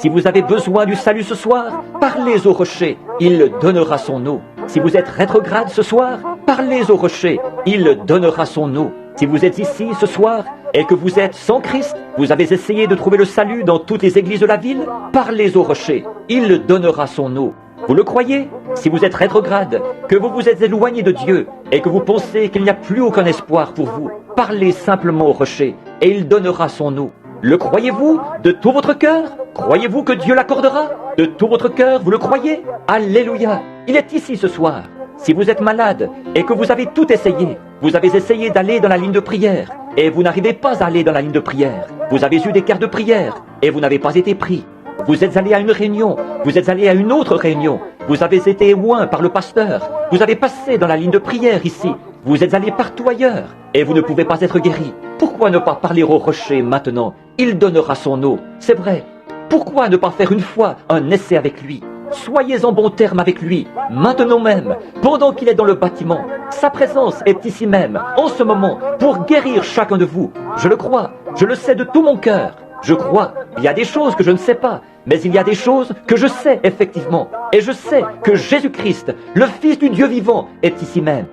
Si vous avez besoin du salut ce soir, parlez au rocher, il donnera son eau. Si vous êtes rétrograde ce soir, parlez au rocher, il donnera son eau. Si vous êtes ici ce soir et que vous êtes sans Christ, vous avez essayé de trouver le salut dans toutes les églises de la ville, parlez au rocher, il donnera son eau. Vous le croyez? Si vous êtes rétrograde, que vous vous êtes éloigné de Dieu et que vous pensez qu'il n'y a plus aucun espoir pour vous, parlez simplement au rocher et il donnera son eau. Le croyez-vous de tout votre cœur? Croyez-vous que Dieu l'accordera? De tout votre cœur, vous le croyez? Alléluia! Il est ici ce soir. Si vous êtes malade et que vous avez tout essayé, vous avez essayé d'aller dans la ligne de prière et vous n'arrivez pas à aller dans la ligne de prière. Vous avez eu des cartes de prière et vous n'avez pas été pris. Vous êtes allé à une réunion, vous êtes allé à une autre réunion, vous avez été oint par le pasteur, vous avez passé dans la ligne de prière ici, vous êtes allé partout ailleurs et vous ne pouvez pas être guéri. Pourquoi ne pas parler au rocher maintenant? Il donnera son eau, c'est vrai. Pourquoi ne pas faire une fois un essai avec lui? Soyez en bon terme avec lui, maintenant même, pendant qu'il est dans le bâtiment. Sa présence est ici même, en ce moment, pour guérir chacun de vous. Je le crois, je le sais de tout mon cœur. Je crois, il y a des choses que je ne sais pas, mais il y a des choses que je sais effectivement. Et je sais que Jésus-Christ, le Fils du Dieu vivant, est ici même.